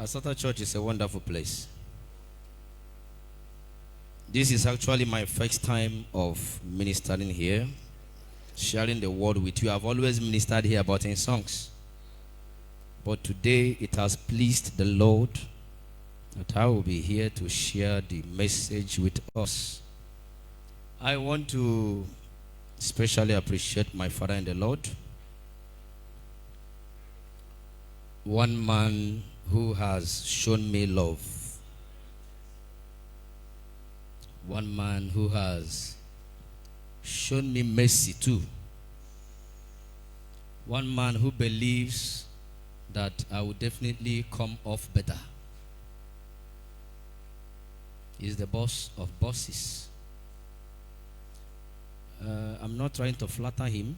Asata Church is a wonderful place. This is actually my first time of ministering here, sharing the word with you. I've always ministered here about in songs. But today it has pleased the Lord that I will be here to share the message with us. I want to especially appreciate my father in the Lord, one man who has shown me love, one man who has shown me mercy too, one man who believes that I will definitely come off better. He's the boss of bosses. I'm not trying to flatter him,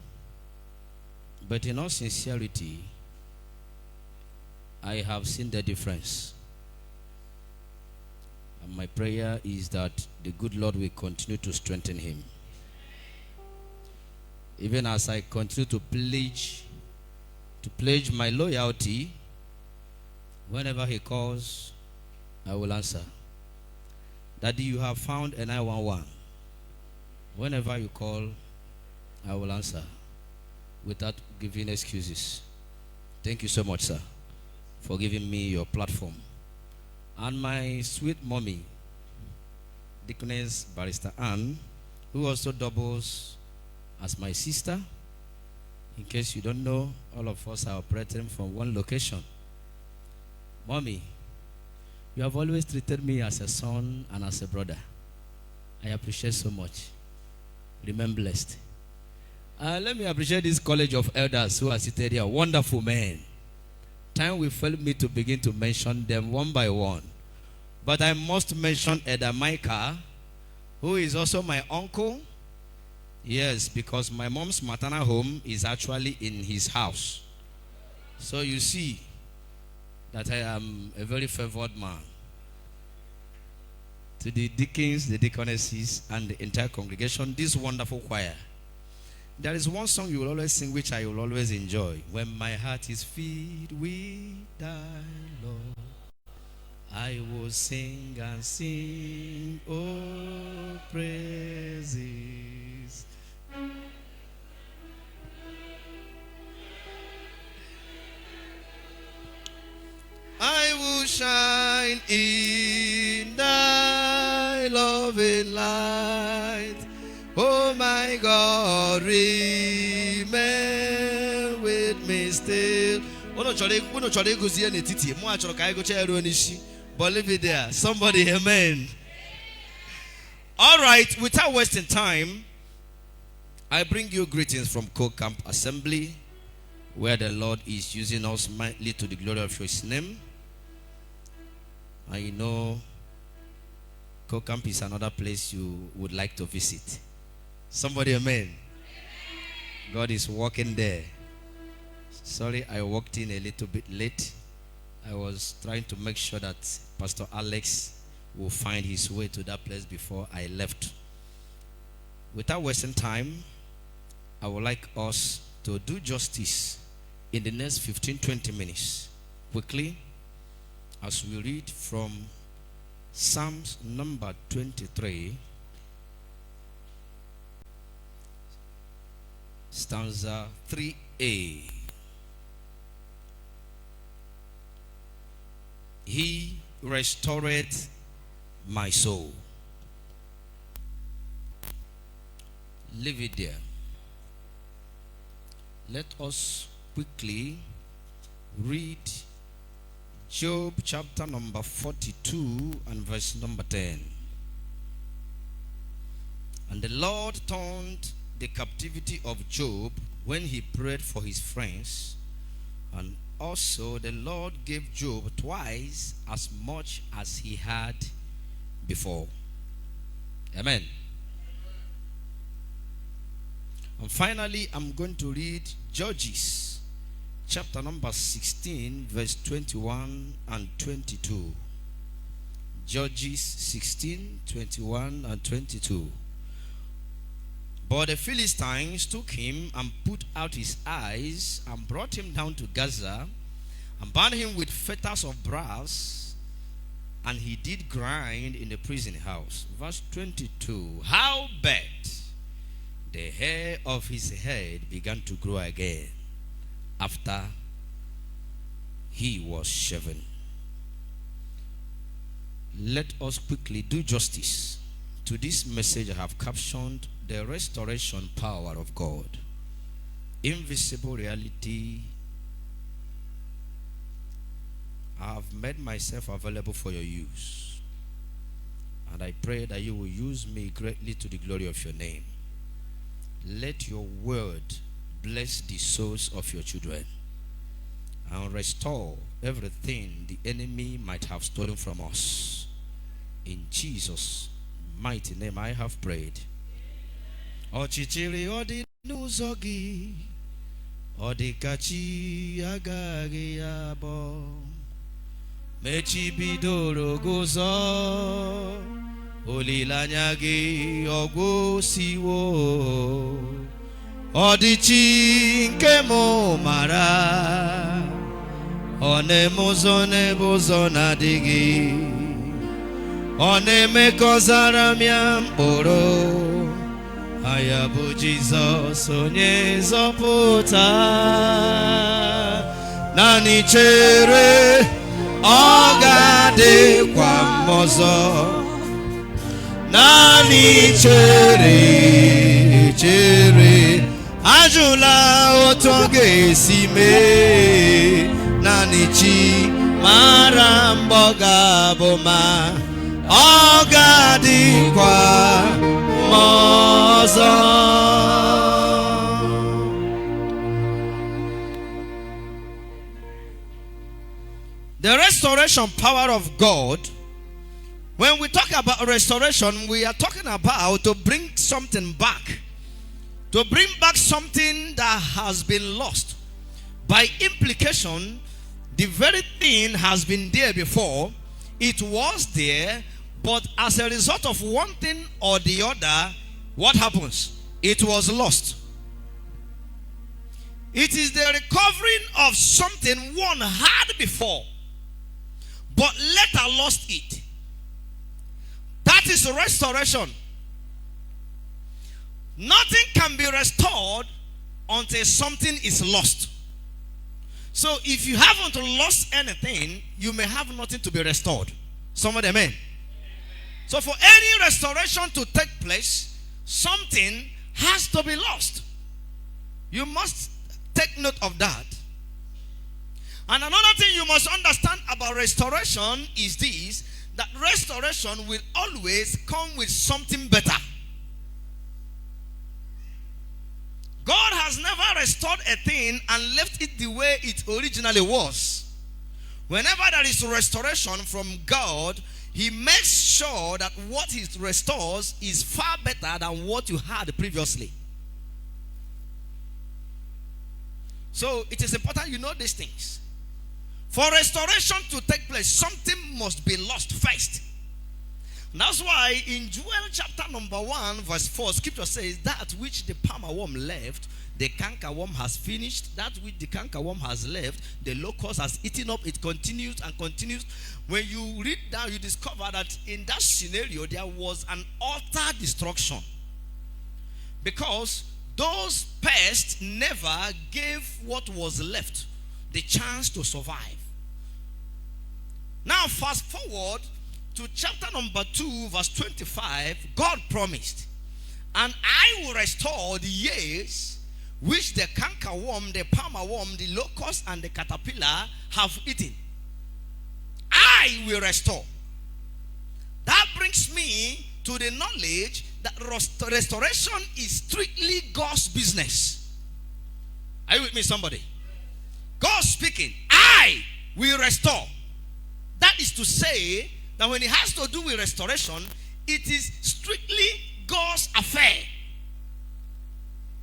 but in all sincerity, I have seen the difference. And my prayer is that the good Lord will continue to strengthen him. Even as I continue to pledge my loyalty, whenever he calls, I will answer. Daddy, you have found a 911. Whenever you call, I will answer without giving excuses. Thank you so much, sir, for giving me your platform. And my sweet mommy, Deaconess Barrister Ann, who also doubles as my sister. In case you don't know, all of us are operating from one location. Mommy, you have always treated me as a son and as a brother. I appreciate so much. Remain blessed. Let me appreciate this college of elders who are seated here. Wonderful men. Time will fail me to begin to mention them one by one. But I must mention Elder Micah, who is also my uncle. Yes, because my mom's maternal home is actually in his house. So you see that I am a very favored man. To the deacons, the deaconesses, and the entire congregation, this wonderful choir. There is one song you will always sing, which I will always enjoy. When my heart is filled with thy love, I will sing and sing, oh, praises. I will shine in thy loving light. Oh my God, remain with me still. But leave it there. Somebody, amen. All right, without wasting time, I bring you greetings from Co-Camp Assembly, where the Lord is using us mightily to the glory of his name. And you know, Co-Camp is another place you would like to visit. Somebody, amen. God is working there. Sorry, I walked in a little bit late. I was trying to make sure that Pastor Alex will find his way to that place before I left. Without wasting time, I would like us to do justice in the next 15-20 minutes. Quickly, as we read from Psalms number 23, stanza 3a. He restored my soul. Leave it there. Let us quickly read Job chapter number 42 and verse number 10. And the Lord turned the captivity of Job when he prayed for his friends, and also the Lord gave Job twice as much as he had before. Amen. And finally, I'm going to read Judges chapter number 16 verse 21 and 22. Judges 16, 21 and 22. But the Philistines took him and put out his eyes and brought him down to Gaza and bound him with fetters of brass, and he did grind in the prison house. Verse 22. Howbeit the hair of his head began to grow again after he was shaven. Let us quickly do justice to this message I have captioned the restoration power of God. Invisible reality. I have made myself available for your use. And I pray that you will use me greatly to the glory of your name. Let your word bless the souls of your children and restore everything the enemy might have stolen from us. In Jesus' mighty name I have prayed. Ọchịchịrị ọ dị n'ụzọ gị, ọ dị ka chi agaghị abọ, mechibidoro gị ụzọ, olileanya gị ọgwụsiwo, ọ dị chi nke mụ mara, ọ na-eme ụzọ n'ebe ụzọ na-adịghị, ọ na-eme ka ọzara mịa mkpụrụ. Aya bụ Jizọs onye nzọpụta. Naanị chere, ọ ga-adịkwa m ọzọ. Naanị chere, ajụla otu ọ ga-esi mee. Naanị chi mara mgbe ọ ga-abụ ma ọ ga-adịkwa m ọzọ. The restoration power of God. When we talk about restoration, we are talking about to bring something back. To bring back something that has been lost. By implication, the very thing has been there before. It was there, but as a result of one thing or the other, what happens? It was lost. It is the recovering of something one had before, but later lost it. That is restoration. Nothing can be restored until something is lost. So if you haven't lost anything, you may have nothing to be restored. Somebody, amen. So for any restoration to take place, something has to be lost. You must take note of that. And another thing you must understand about restoration is this, that restoration will always come with something better. God has never restored a thing and left it the way it originally was. Whenever there is restoration from God, He makes sure that what He restores is far better than what you had previously. So it is important you know these things. For restoration to take place, something must be lost first. And that's why in Joel chapter number 1 verse 4, scripture says, that which the palmerworm left, the cankerworm has finished. That which the cankerworm has left, the locust has eaten up. It continues and continues. When you read down, you discover that in that scenario, there was an utter destruction. Because those pests never gave what was left the chance to survive. Now fast forward to chapter number 2 verse 25. God promised, and I will restore the years which the cankerworm, the palmerworm, the locust, and the caterpillar have eaten. I will restore. That brings me to the knowledge that restoration is strictly God's business. Are you with me, somebody? God speaking, I will restore. That is to say that when it has to do with restoration, it is strictly God's affair.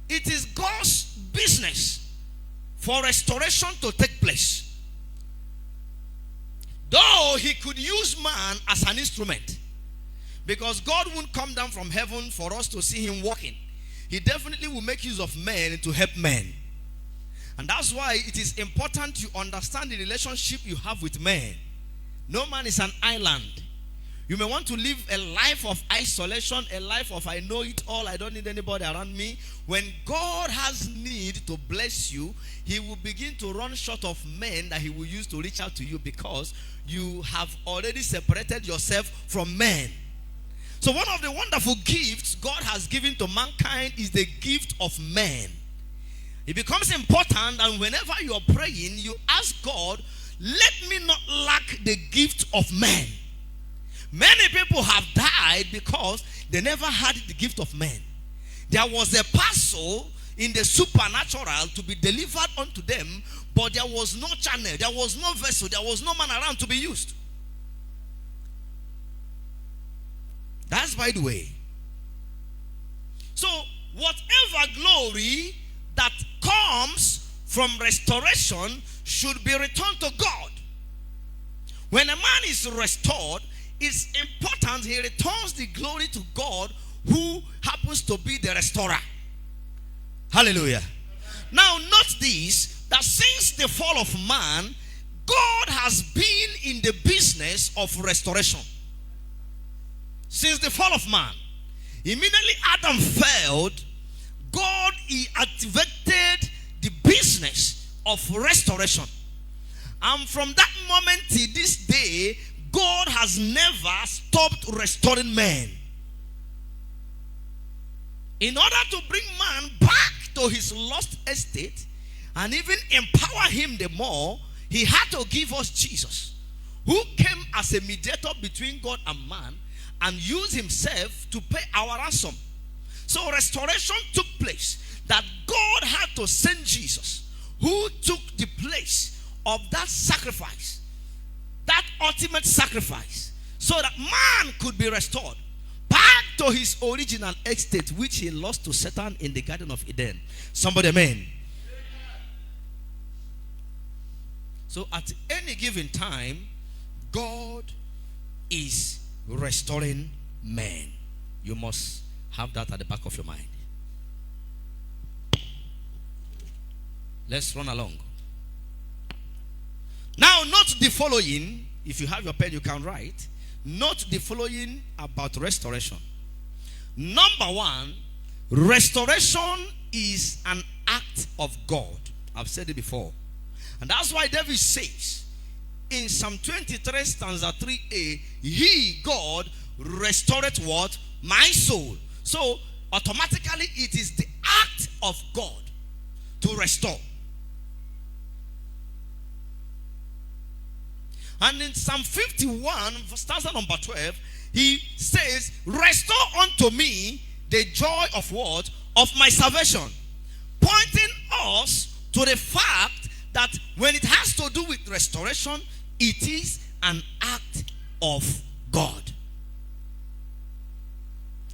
It is God's business for restoration to take place. Though He could use man as an instrument, because God won't come down from heaven for us to see Him walking. He definitely will make use of men to help men. And that's why it is important you understand the relationship you have with men. No man is an island. You may want to live a life of isolation, a life of I know it all, I don't need anybody around me. When God has need to bless you, he will begin to run short of men that he will use to reach out to you, because you have already separated yourself from men. So one of the wonderful gifts God has given to mankind is the gift of men. It becomes important, and whenever you are praying, you ask God, let me not lack the gift of men. Many people have died because they never had the gift of men. There was a parcel in the supernatural to be delivered unto them, but there was no channel, there was no vessel, there was no man around to be used. That's by the way. So, whatever glory that comes from restoration should be returned to God. When a man is restored, it's important he returns the glory to God, who happens to be the restorer. Hallelujah. Now note this, that since the fall of man, God has been in the business of restoration. Since the fall of man, immediately Adam failed, God, he activated the business of restoration. And from that moment till this day, God has never stopped restoring men. In order to bring man back to his lost estate and even empower him the more, he had to give us Jesus, who came as a mediator between God and man and used himself to pay our ransom. So restoration took place, that God had to send Jesus, who took the place of that sacrifice, that ultimate sacrifice, so that man could be restored back to his original estate, which he lost to Satan in the Garden of Eden. Somebody, amen. So at any given time, God is restoring men. You must have that at the back of your mind. Let's run along. Now, note the following. If you have your pen, you can write. Note the following about restoration. Number one, restoration is an act of God. I've said it before. And that's why David says in Psalm 23 stanza 3a, he, God, restored what? My soul. So, automatically it is the act of God to restore. And in Psalm 51, stanza number 12, he says, restore unto me the joy of what? Of my salvation. Pointing us to the fact that when it has to do with restoration, it is an act of God.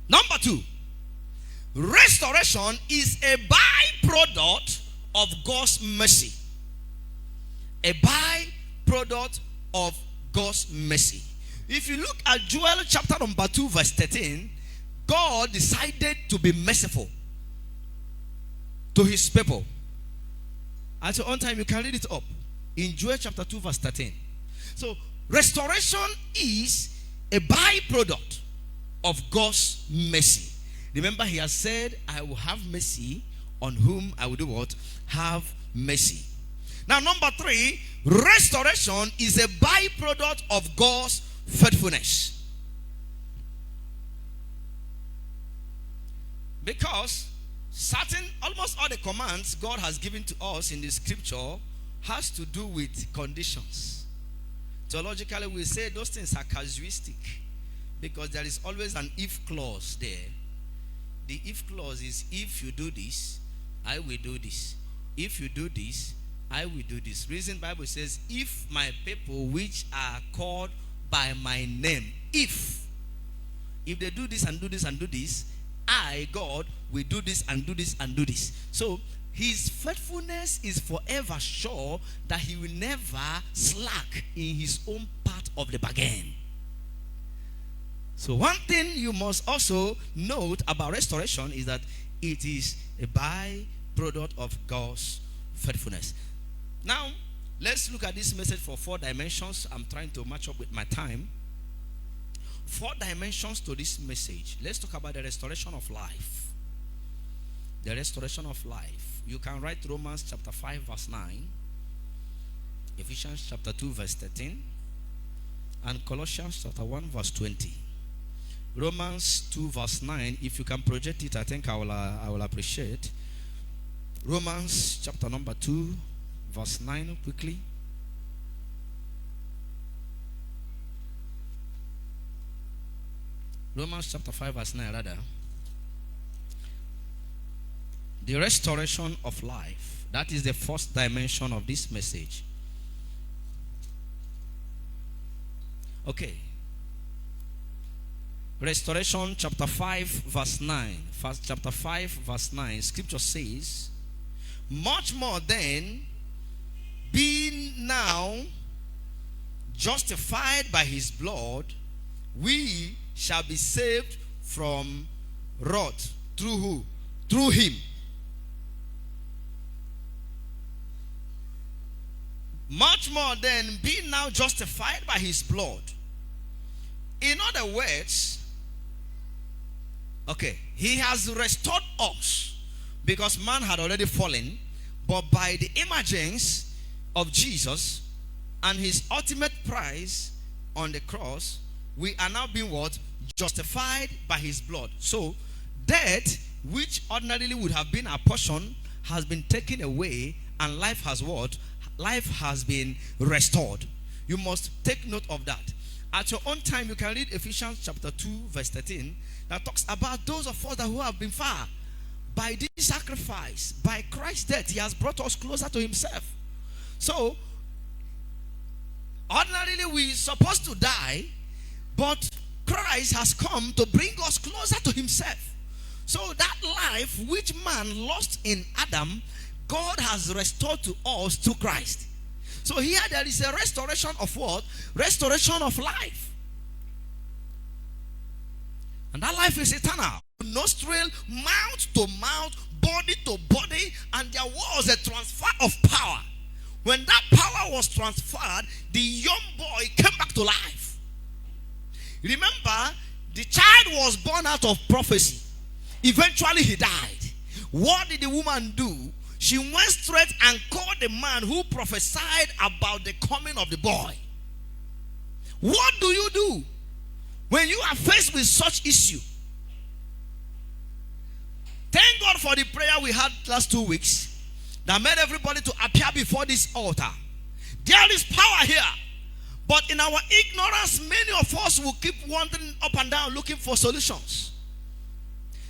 Number two, restoration is a byproduct of God's mercy. A byproduct of God's mercy. If you look at Joel chapter number 2 verse 13, God decided to be merciful to his people. At your own time, you can read it up in Joel chapter 2 verse 13. So restoration is a byproduct of God's mercy. Remember, he has said, I will have mercy on whom I will do what? Have mercy. Now, number three, restoration is a byproduct of God's faithfulness. Because almost all the commands God has given to us in the scripture has to do with conditions. Theologically, we say those things are casuistic, because there is always an if clause there. The if clause is, if you do this, I will do this. If you do this, I will do this. Reason Bible says, if my people which are called by my name, if they do this and do this and do this, I, God, will do this and do this and do this. So his faithfulness is forever sure that he will never slack in his own part of the bargain. So one thing you must also note about restoration is that it is a byproduct of God's faithfulness. Now, let's look at this message for 4 dimensions. I'm trying to match up with my time. 4 dimensions to this message. Let's talk about the restoration of life. The restoration of life. You can write Romans chapter 5 verse 9, Ephesians chapter 2 verse 13, and Colossians chapter 1 verse 20. Romans 2 verse 9. If you can project it, I think I will appreciate. Romans chapter number 2 verse 9 quickly. Romans chapter 5 verse 9 rather. The restoration of life. That is the first dimension of this message. Okay. Restoration chapter 5 verse 9. First chapter 5 verse 9. Scripture says, much more then, being now justified by his blood, we shall be saved from wrath. Through who? Through him. Much more than being now justified by his blood. In other words, okay, he has restored us because man had already fallen, but by the emergence of Jesus and his ultimate price on the cross, we are now being what? Justified by his blood. So, death, which ordinarily would have been our portion, has been taken away, and life has what? Life has been restored. You must take note of that. At your own time, you can read Ephesians chapter 2 verse 13 that talks about those of us who have been far. By this sacrifice, by Christ's death, he has brought us closer to himself. So, ordinarily we are supposed to die, but Christ has come to bring us closer to himself. So that life which man lost in Adam, God has restored to us through Christ. So here there is a restoration of what? Restoration of life. And that life is eternal. Nostril, mouth to mouth, body to body, and there was a transfer of power. When that power was transferred, the young boy came back to life. Remember, the child was born out of prophecy. Eventually he died. What did the woman do? She went straight and called the man who prophesied about the coming of the boy. What do you do when you are faced with such issue? Thank God for the prayer we had last 2 weeks that made everybody to appear before this altar. There is power here. But in our ignorance, many of us will keep wandering up and down looking for solutions.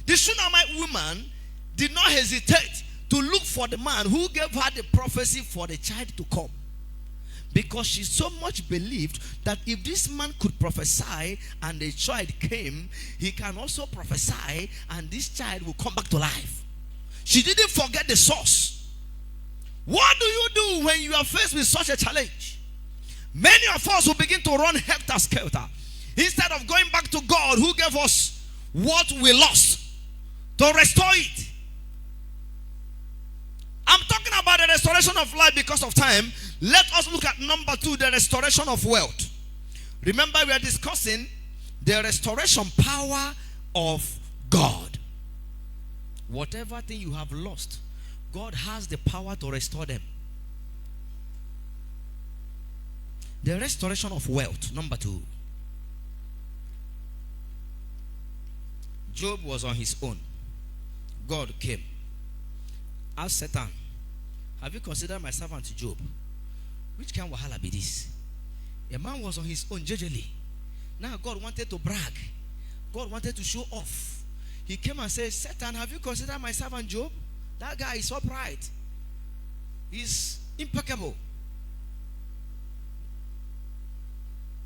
The Shunammite woman did not hesitate to look for the man who gave her the prophecy for the child to come. Because she so much believed that if this man could prophesy and the child came, he can also prophesy and this child will come back to life. She didn't forget the source. What do you do when you are faced with such a challenge? Many of us will begin to run helter-skelter instead of going back to God who gave us what we lost to restore it. I'm talking about the restoration of life because of time. Let us look at number 2, the restoration of wealth. Remember, we are discussing the restoration power of God. Whatever thing you have lost, God has the power to restore them. The restoration of wealth, number 2. Job was on his own. God came. Ask Satan, have you considered my servant Job? Which kind of wahala be this? A man was on his own, jejely. Now God wanted to brag. God wanted to show off. He came and said, Satan, have you considered my servant Job? That guy is upright. He's impeccable.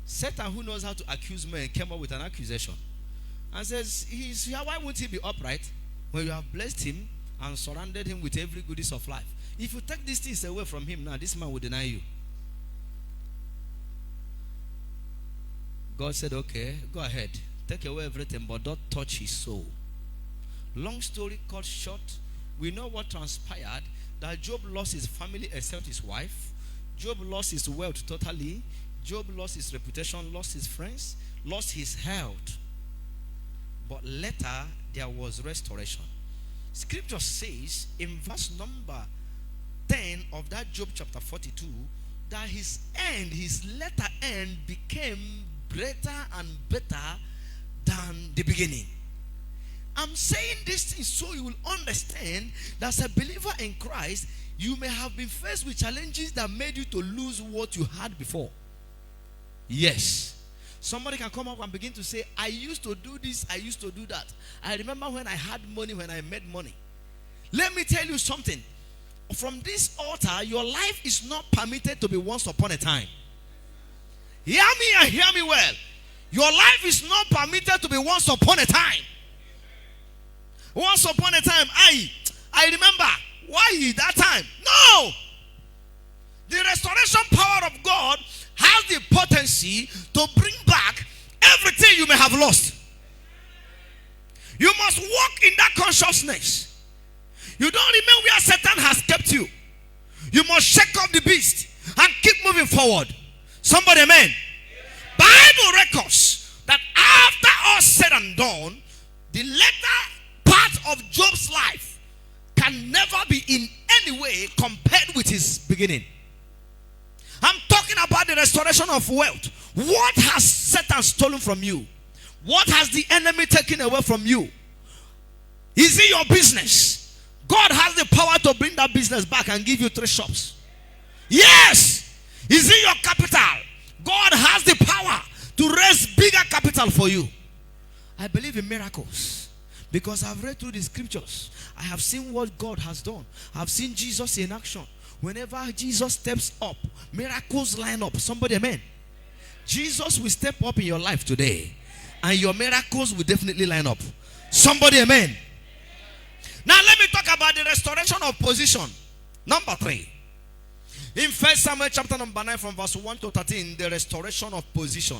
Satan, who knows how to accuse men, came up with an accusation. And says, why won't he be upright when you have blessed him and surrounded him with every goodness of life? If you take these things away from him now, this man will deny you. God said, okay, go ahead. Take away everything, but don't touch his soul. Long story cut short, we know what transpired. that Job lost his family except his wife. Job lost his wealth totally. Job lost his reputation, lost his friends, lost his health. But later, there was restoration. Scripture says in verse number 10 of that Job chapter 42, that his end, his latter end, became greater and better than the beginning. I'm saying this thing so you will understand that as a believer in Christ, you may have been faced with challenges that made you to lose what you had before. Yes. Somebody can come up and begin to say, I used to do this, I used to do that. I remember when I had money, when I made money. Let me tell you something. From this altar, your life is not permitted to be once upon a time. Hear me and hear me well. Your life is not permitted to be once upon a time. Once upon a time, I remember. Why that time? No! The restoration power of God has the potency to bring back everything you may have lost. You must walk in that consciousness. You don't remain where Satan has kept you. You must shake off the beast and keep moving forward. Somebody, amen. Bible records that after all said and done, the latter part of Job's life can never be in any way compared with his beginning. I'm talking about the restoration of wealth. What has Satan stolen from you? What has the enemy taken away from you? Is it your business? God has the power to bring that business back and give you 3 shops. Yes. Is it your capital? God has the power to raise bigger capital for you. I believe in miracles because I've read through the scriptures. I have seen what God has done. I've seen Jesus in action. Whenever Jesus steps up, miracles line up. Somebody, amen. Jesus will step up in your life today, and your miracles will definitely line up. Somebody, amen. Now let me talk about the restoration of position. Number 3. In 1 Samuel chapter number 9 from verse 1 to 13, the restoration of position.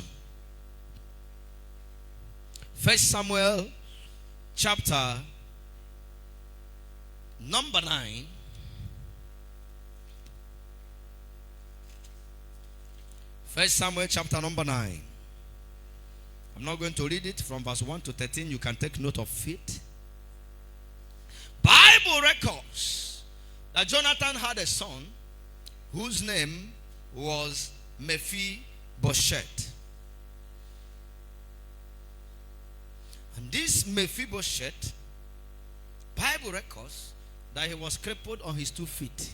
1 Samuel chapter number 9. 1 Samuel chapter number 9. I'm not going to read it from verse 1 to 13. You can take note of it. Bible records that Jonathan had a son whose name was Mephibosheth. And this Mephibosheth, Bible records that he was crippled on his 2 feet.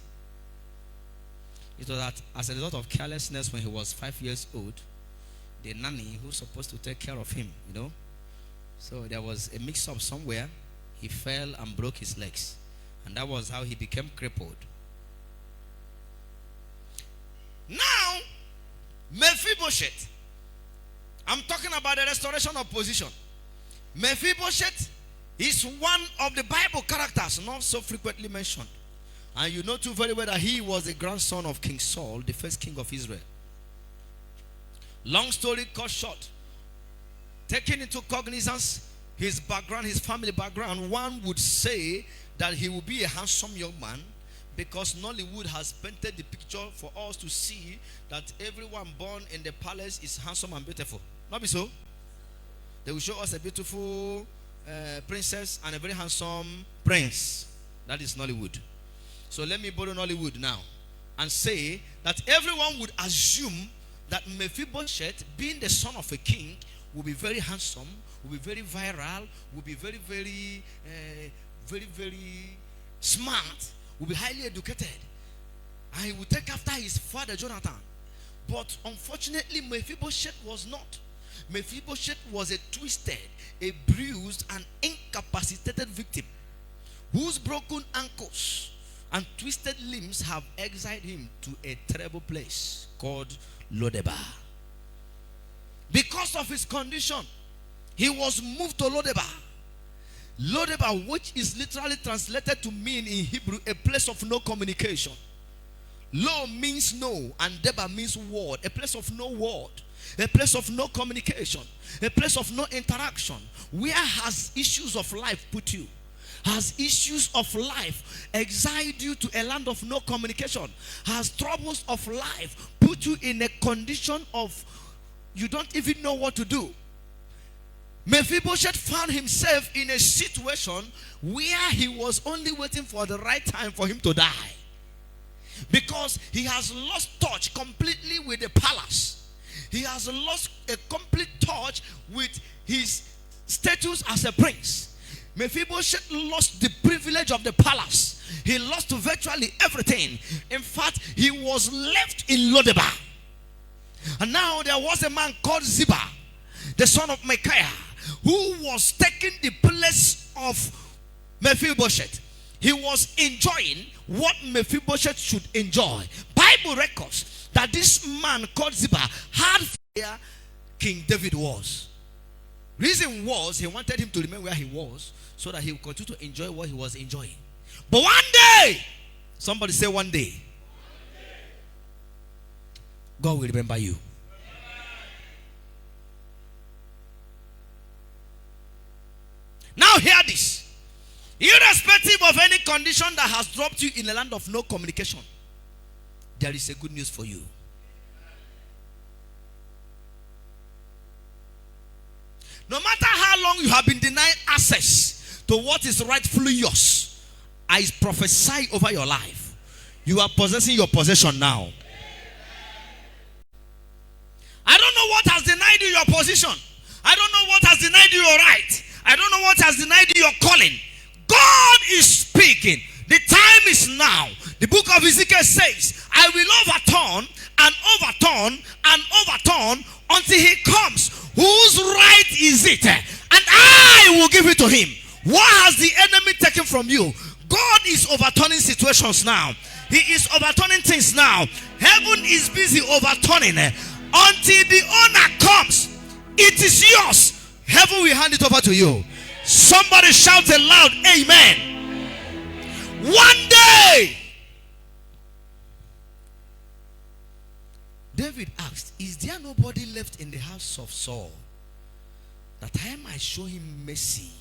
It was that as a result of carelessness when he was 5 years old, the nanny who's supposed to take care of him, so there was a mix-up somewhere. He fell and broke his legs, and that was how he became crippled. Now, Mephibosheth, I'm talking about the restoration of position. Mephibosheth is one of the Bible characters not so frequently mentioned. And you know too very well that he was the grandson of King Saul, the first king of Israel. Long story cut short, taking into cognizance his background, his family background, one would say that he will be a handsome young man, because Nollywood has painted the picture for us to see that everyone born in the palace is handsome and beautiful. Not be so? They will show us a beautiful princess and a very handsome prince. That is Nollywood. So let me borrow Nollywood now and say that everyone would assume that Mephibosheth, being the son of a king, will be very handsome, will be very viral, will be very, very smart, will be highly educated, and he will take after his father Jonathan. But unfortunately, Mephibosheth was not. Mephibosheth was a twisted, a bruised, and incapacitated victim whose broken ankles and twisted limbs have exiled him to a terrible place called Lodebar. Because of his condition, he was moved to Lodebar. Lodebar, which is literally translated to mean in Hebrew a place of no communication. Lo means no, and Debar means word, a place of no word, a place of no communication, a place of no interaction. Where has issues of life put you? has issues of life exiled you to a land of no communication, has troubles of life put you in a condition of you don't even know what to do. Mephibosheth found himself in a situation where he was only waiting for the right time for him to die, because he has lost touch completely with the palace. He has lost a complete touch with his status as a prince. Mephibosheth lost the privilege of the palace. He lost virtually everything. In fact, he was left in Lodebar. And now there was a man called Ziba, the son of Micaiah, who was taking the place of Mephibosheth. He was enjoying what Mephibosheth should enjoy. Bible records that this man called Ziba had where King David was. Reason was he wanted him to remain where he was so that he would continue to enjoy what he was enjoying. But one day, somebody say one day, God will remember you. Now hear this. Irrespective of any condition that has dropped you in a land of no communication, there is a good news for you. No matter how long you have been denied access to what is rightfully yours, I prophesy over your life, you are possessing your possession now. I don't know what has denied you your position. I don't know what has denied you your right. I don't know what has denied you your calling. God is speaking. The time is now. The book of Ezekiel says, I will overturn and overturn and overturn until he comes. Whose right is it? And I will give it to him. What has the enemy taken from you? God is overturning situations now. He is overturning things now. Heaven is busy overturning. Until the owner comes, it is yours. Heaven will hand it over to you. Somebody shout aloud, amen. One day, David asked, is there nobody left in the house of Saul that I might show him mercy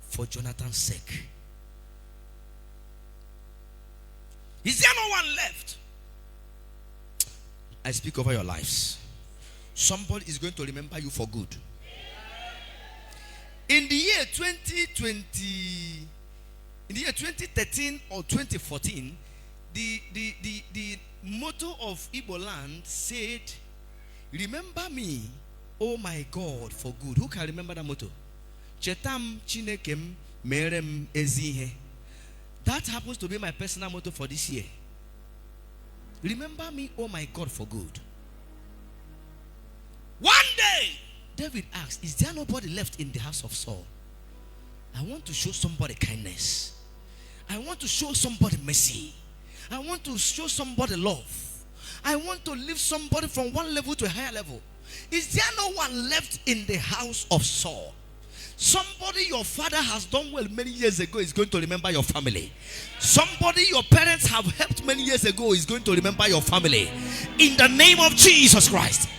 for Jonathan's sake? Is there no one left? I speak over your lives. Somebody is going to remember you for good. In the year 2020, in the year 2013 or 2014, the motto of Igbo land said, remember me, oh my God, for good. Who can remember that motto? Chetam chinekem merem ezihe. That happens to be my personal motto for this year. Remember me, oh my God, for good. One day, David asked, is there nobody left in the house of Saul? I want to show somebody kindness. I want to show somebody mercy. I want to show somebody love. I want to lift somebody from one level to a higher level. Is there no one left in the house of Saul? Somebody your father has done well many years ago is going to remember your family. Somebody your parents have helped many years ago is going to remember your family. In the name of Jesus Christ.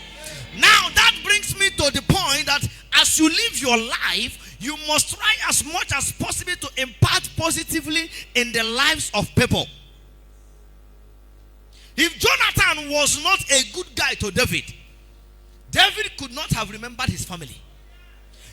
Now that brings me to the point that as you live your life, you must try as much as possible to impact positively in the lives of people. If Jonathan was not a good guy to David, David could not have remembered his family.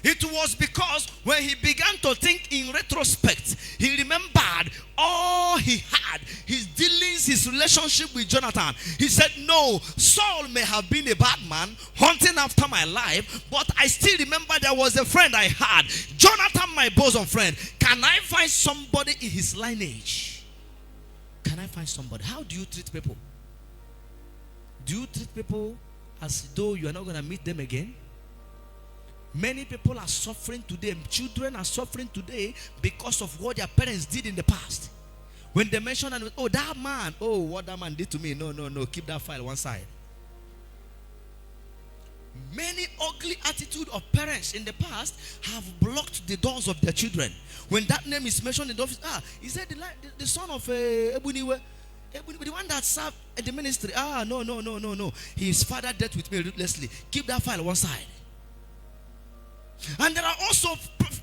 It was because when he began to think in retrospect, he remembered all he had, his dealings, his relationship with Jonathan. He said, no, Saul may have been a bad man, hunting after my life, but I still remember there was a friend I had, Jonathan, my bosom friend. Can I find somebody in his lineage? Can I find somebody? How do you treat people? Do you treat people as though you are not going to meet them again? Many people are suffering today. Children are suffering today because of what their parents did in the past. When they mention, oh, that man, oh, what that man did to me. No, keep that file one side. Many ugly attitude of parents in the past have blocked the doors of their children. When that name is mentioned in the office, he said the son of Ebuniwe, the one that served at the ministry. No. His father dealt with me ruthlessly. Keep that file one side. And there are also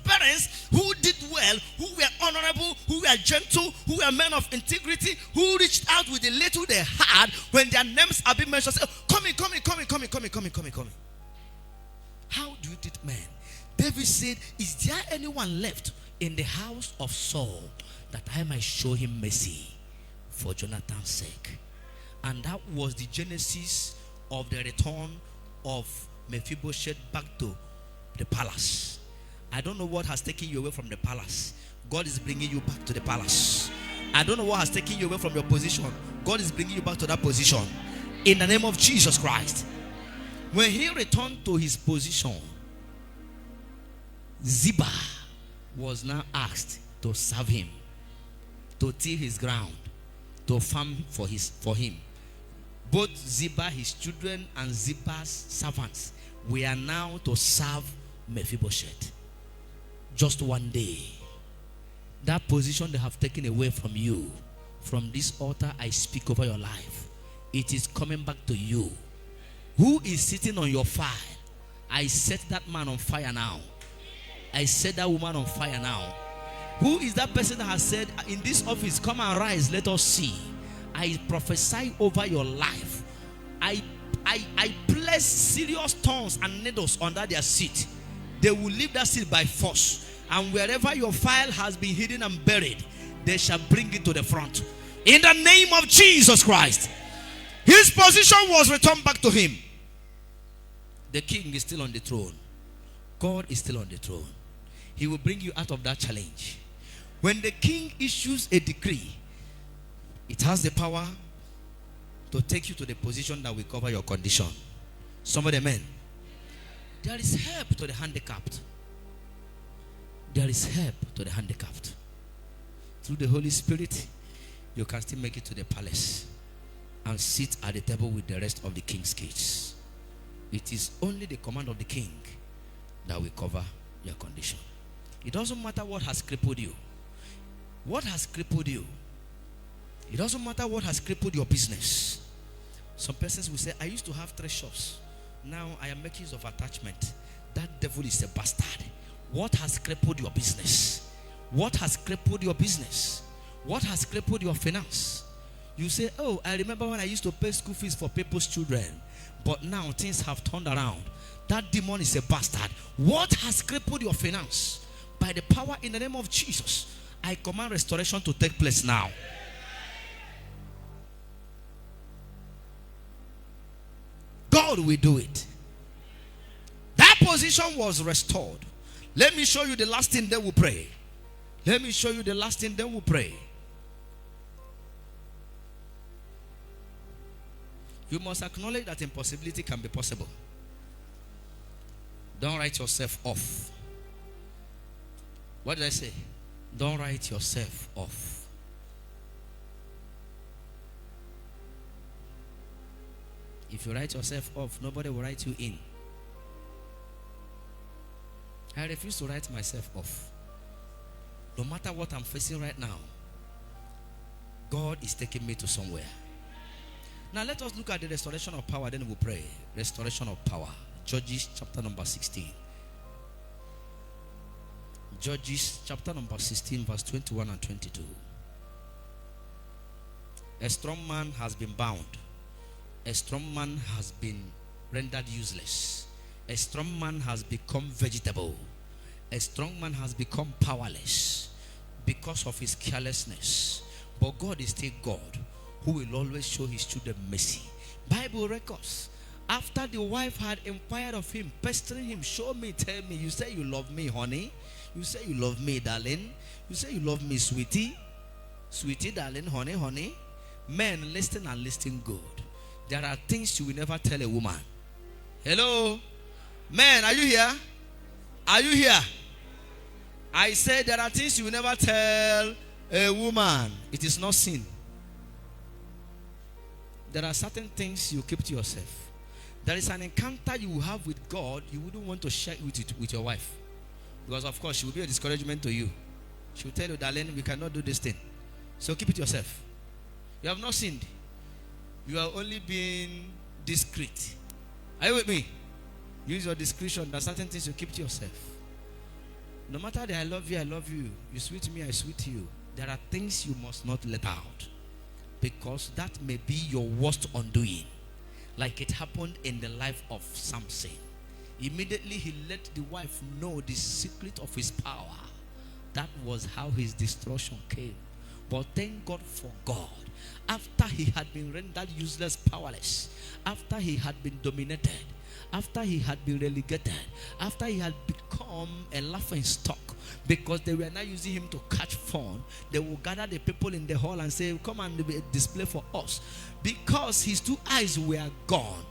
parents who did well, who were honorable, who were gentle, who were men of integrity, who reached out with the little they had when their names are being mentioned. Say, come in. How do you treat men? David said, is there anyone left in the house of Saul that I might show him mercy for Jonathan's sake? And that was the genesis of the return of Mephibosheth back to the palace. I don't know what has taken you away from the palace. God is bringing you back to the palace. I don't know what has taken you away from your position. God is bringing you back to that position. In the name of Jesus Christ. When he returned to his position, Ziba was now asked to serve him, to till his ground, to farm for him. Both Ziba, his children, and Ziba's servants were now to serve Mephibosheth. Just one day, that position they have taken away from you, from this altar I speak over your life, it is coming back to you. Who is sitting on your fire? I set that man on fire now. I set that woman on fire now. Who is that person that has said, in this office, come and rise, let us see? I prophesy over your life. I place serious thorns and needles under their seat. They will leave that seat by force. And wherever your file has been hidden and buried, they shall bring it to the front. In the name of Jesus Christ. His position was returned back to him. The king is still on the throne. God is still on the throne. He will bring you out of that challenge. When the king issues a decree, it has the power to take you to the position that will cover your condition. Somebody, amen. There is help to the handicapped. There is help to the handicapped. Through the Holy Spirit, you can still make it to the palace and sit at the table with the rest of the king's kids. It is only the command of the king that will cover your condition. It doesn't matter what has crippled you. What has crippled you? It doesn't matter what has crippled your business. Some persons will say, I used to have 3 shops. Now I am making use of attachment. That devil is a bastard. What has crippled your business? What has crippled your business? What has crippled your finance? You say, oh, I remember when I used to pay school fees for people's children. But now things have turned around. That demon is a bastard. What has crippled your finance? By the power in the name of Jesus, I command restoration to take place now. God will do it. That position was restored. Let me show you the last thing, then we'll pray. Let me show you the last thing, then we'll pray. You must acknowledge that impossibility can be possible. Don't write yourself off. What did I say? Don't write yourself off. If you write yourself off, nobody will write you in. I refuse to write myself off. No matter what I'm facing right now, God is taking me to somewhere. Now let us look at the restoration of power, then we'll pray. Restoration of power. Judges chapter number 16. Judges chapter number 16 verse 21 and 22. A strong man has been bound. A strong man has been rendered useless. A strong man has become vegetable. A strong man has become powerless because of his carelessness. But God is still God, who will always show his children mercy. Bible records, after the wife had inquired of him, pestering him, show me, tell me, you say you love me, honey. You say you love me, darling. You say you love me, sweetie. Sweetie, darling, honey, honey. Men, listen and listen good. There are things you will never tell a woman. Hello? Men, are you here? Are you here? I said there are things you will never tell a woman. It is not sin. There are certain things you keep to yourself. There is an encounter you will have with God you wouldn't want to share it with your wife. Because of course she will be a discouragement to you. She will tell you, darling, we cannot do this thing. So keep it yourself. You have not sinned. You are only being discreet. Are you with me? Use your discretion. There are certain things you keep to yourself. No matter that I love you, I love you. You sweet me, I sweet you. There are things you must not let out, because that may be your worst undoing. Like it happened in the life of Samson. Immediately he let the wife know the secret of his power. That was how his destruction came. But thank God for God. After he had been rendered useless, powerless, after he had been dominated, after he had been relegated, after he had become a laughing stock, because they were not using him to catch fun, they will gather the people in the hall and say, come and display for us. Because his two eyes were gone.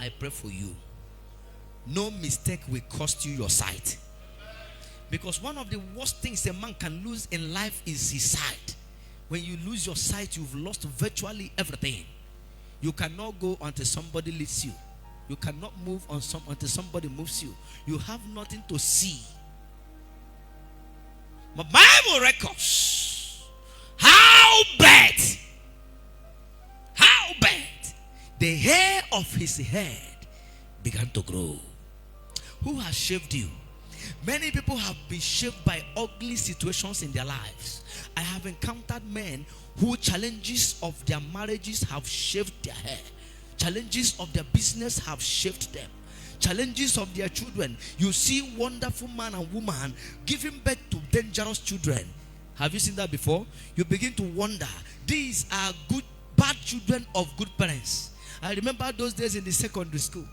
I pray for you. No mistake will cost you your sight. Because one of the worst things a man can lose in life is his sight. When you lose your sight, you've lost virtually everything. You cannot go until somebody leads you. You cannot move on until somebody moves you. You have nothing to see. My Bible records how bad the hair of his head began to grow. Who has shaved you? Many people have been shaped by ugly situations in their lives. I have encountered men who challenges of their marriages have shaved their hair. Challenges of their business have shaved them. Challenges of their children. You see wonderful man and woman giving birth to dangerous children. Have you seen that before? You begin to wonder, these are bad children of good parents. I remember those days in the secondary school.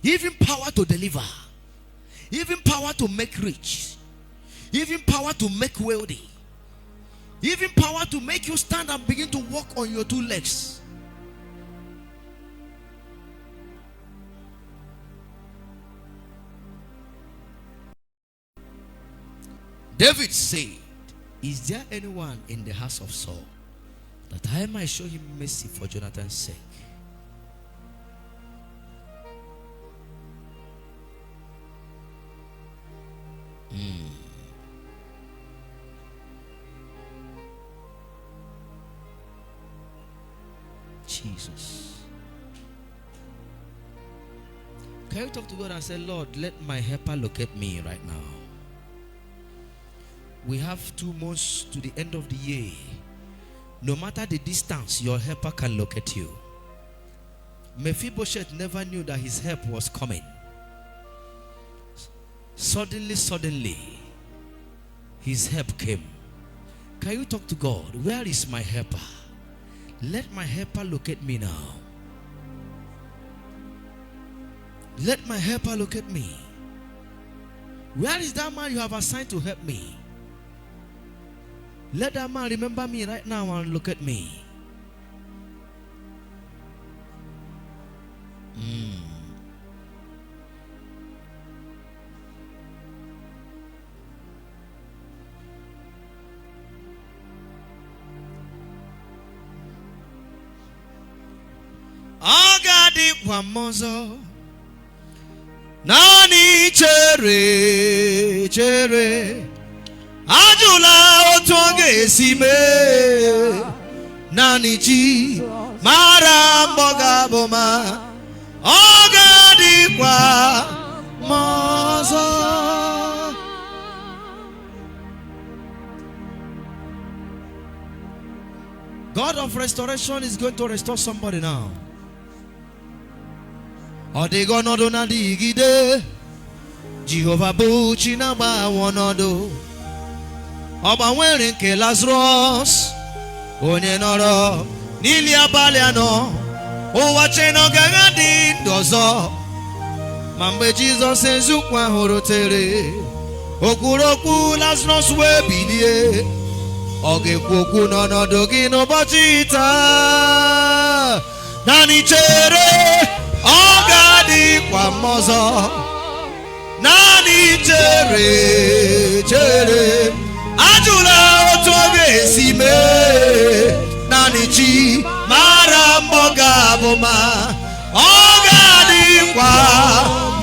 even power to deliver, even power to make rich, even power to make wealthy, even power to make you stand and begin to walk on your two legs. David said, is there anyone in the house of Saul that I might show him mercy for Jonathan's sake? Jesus. Can you talk to God and say, Lord, let my helper locate me right now? We have 2 months to the end of the year. No matter the distance, your helper can locate you. Mephibosheth never knew that his help was coming. Suddenly, his help came. Can you talk to God? Where is my helper? Let my helper locate me now. Let my helper locate me. Where is that man you have assigned to help me? Let that man remember me right now and look at me. Agadi kwamozo nani chere ajula otonge sime nani chi mara mboga boma agadi kwamozo. God of restoration is going to restore somebody now. Odego nodo na digide Jehovah buchi na ba wonodo Oba nwere nke Lazarus onye nọrọ n'ili abalị anọ ụwa che na ọgaga dị ndụ ọzọ ma mgbe Jizọs ezukwa hụrụ tere okwuru okwu Lazarus wee bilie ọ ga-ekwu okwu n'ọnọdụ gị n'ụbọchị taa naanị chere Ogadi kwa mozo nani chere ajula otobe sime nani chi mara mboga boma ogadi kwa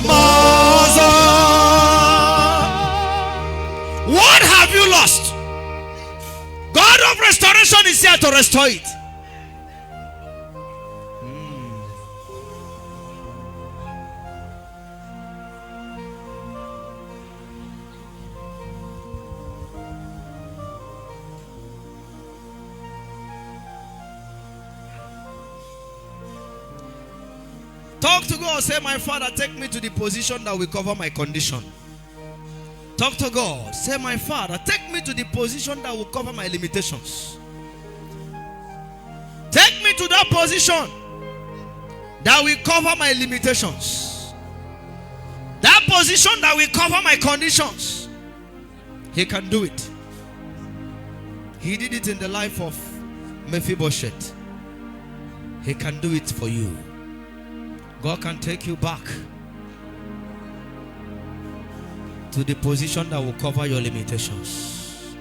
mozo. What have you lost? God of restoration is here to restore it. Talk to God. Say, my Father, take me to the position that will cover my condition. Talk to God. Say, my Father, take me to the position that will cover my limitations. Take me to that position that will cover my limitations. That position that will cover my conditions. He can do it. He did it in the life of Mephibosheth. He can do it for you. God can take you back to the position that will cover your limitations.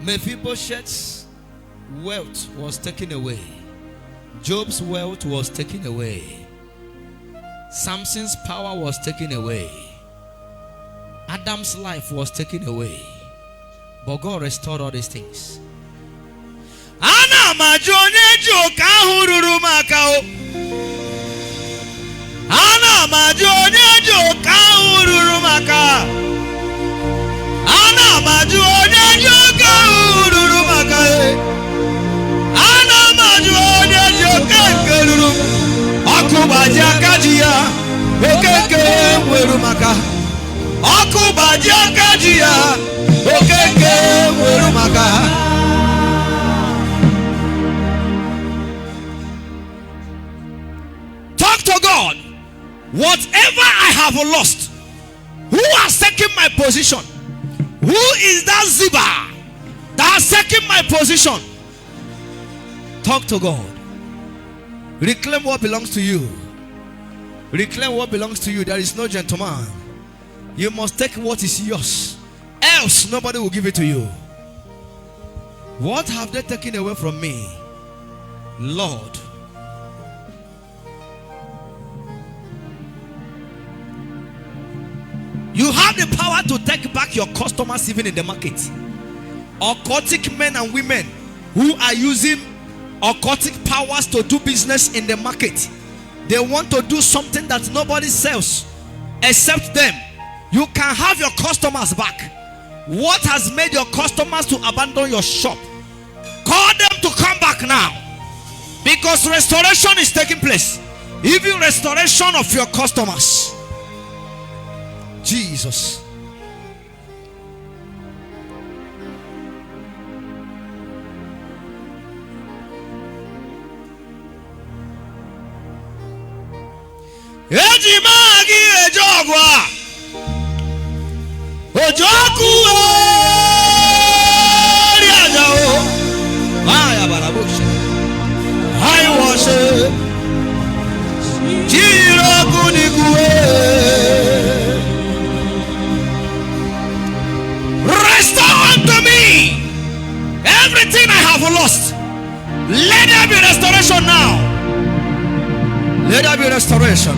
Mephibosheth's wealth was taken away. Job's wealth was taken away. Samson's power was taken away. Adam's life was taken away. But God restored all these things. Ana majonye joka hururu makao. Ana majonye joka hururu maka. Ana majonye joka hururu maka. Ana majonye joka hururu. Akubaja kajia okeke werumaka okubadiakajia okeke werumaka. Talk to God. Whatever I have lost, who has taken my position? Who is that Ziba that has taken my position? Talk to God. Reclaim what belongs to you. Reclaim what belongs to you. There is no gentleman. You must take what is yours. Else nobody will give it to you. What have they taken away from me? Lord. You have the power to take back your customers even in the market. Occultic men and women who are using occultic powers to do business in the market. They want to do something that nobody sells except them. You can have your customers back. What has made your customers to abandon your shop? Call them to come back now. Because restoration is taking place. Even restoration of your customers. Jesus. Ejimagi ejogwa ojoku riajao aya barabusha I worship Jiroku niguwe. Restore unto me everything I have lost. Let there be restoration now. Let there be restoration.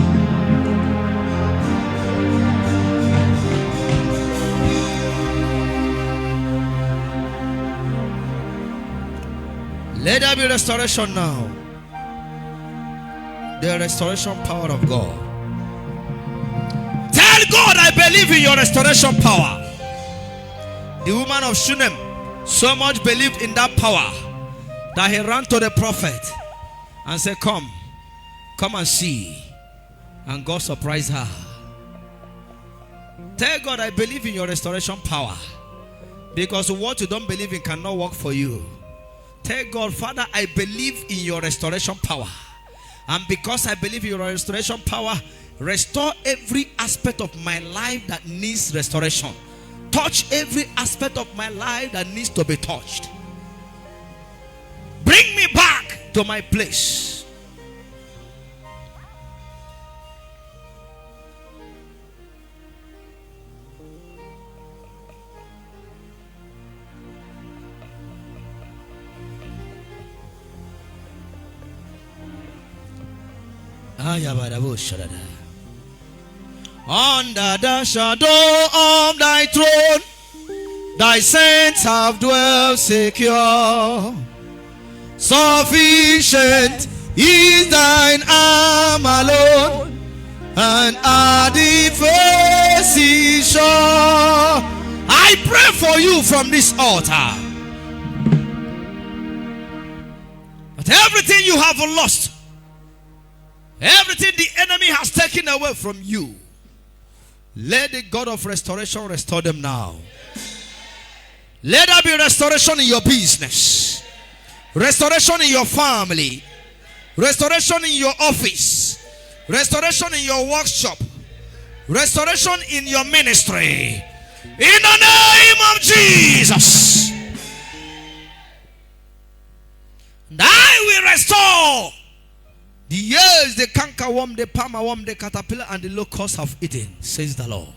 Let there be restoration now. The restoration power of God. Tell God, I believe in your restoration power. The woman of Shunem so much believed in that power that he ran to the prophet and said, come and see. And God surprised her. Tell God, I believe in your restoration power. Because what you don't believe in cannot work for you. Tell God, Father, I believe in your restoration power. And because I believe in your restoration power, restore every aspect of my life that needs restoration. Touch every aspect of my life that needs to be touched. Bring me back to my place. Under the shadow of thy throne, thy saints have dwelt secure. Sufficient is thine arm alone, and our defense is sure. I pray for you from this altar that everything you have lost, everything the enemy has taken away from you, let the God of restoration restore them now. Let there be restoration in your business, restoration in your family, restoration in your office, restoration in your workshop, restoration in your ministry. In the name of Jesus. And I will restore the years the cankerworm, the palmer worm, the caterpillar, and the locust have eaten, says the Lord.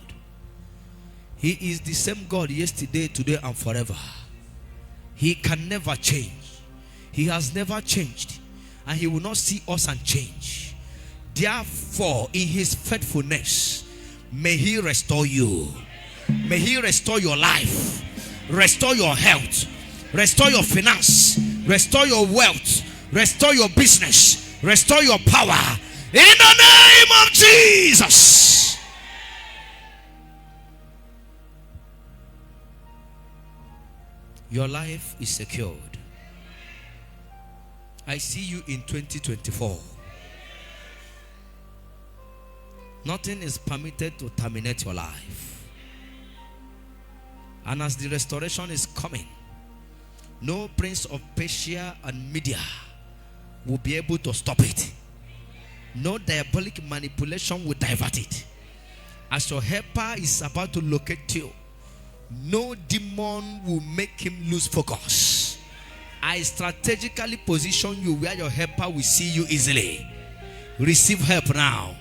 He is the same God yesterday, today, and forever. He can never change. He has never changed, and he will not see us and change. Therefore, in his faithfulness, may he restore you. May he restore your life, restore your health, restore your finance, restore your wealth, restore your business, restore your power. In the name of Jesus. Your life is secured. I see you in 2024. Nothing is permitted to terminate your life. And as the restoration is coming, no prince of Persia and Media will be able to stop it. No diabolic manipulation will divert it. As your helper is about to locate you, no demon will make him lose focus. I strategically position you where your helper will see you easily. Receive help now.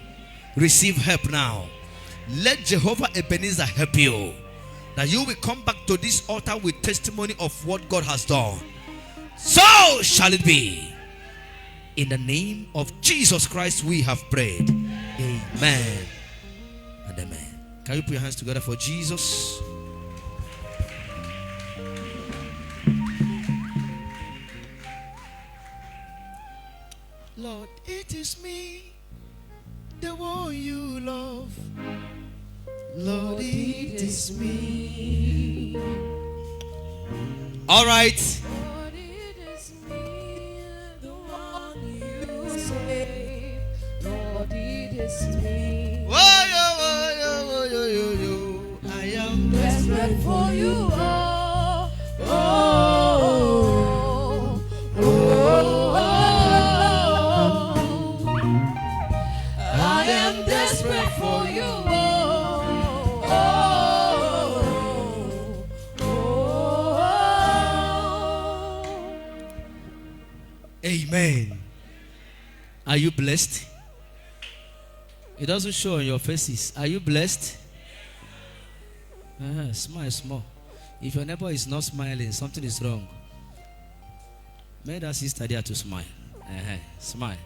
Receive help now. Let Jehovah Ebenezer help you, that you will come back to this altar with testimony of what God has done. So shall it be. In the name of Jesus Christ we have prayed. Amen and amen. Can you put your hands together for Jesus? Lord, it is me, the one you love. Lord, it is me. All right. Lord, it is me, the one you save. Lord, it is me. Whoa, yo, I am Desperate for you. I am desperate for you. Amen. Are you blessed? It doesn't show on your faces. Are you blessed? Smile small. If your neighbor is not smiling, something is wrong. Make that sister there to smile. Smile.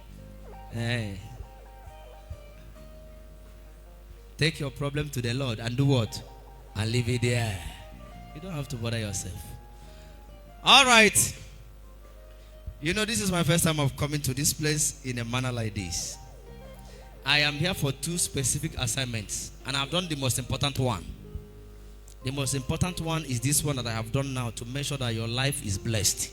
Take your problem to the Lord and do what? And leave it there. You don't have to bother yourself. All right. You know, this is my first time of coming to this place in a manner like this. I am here for 2 specific assignments, and I've done the most important one. The most important one is this one that I have done now, to make sure that your life is blessed.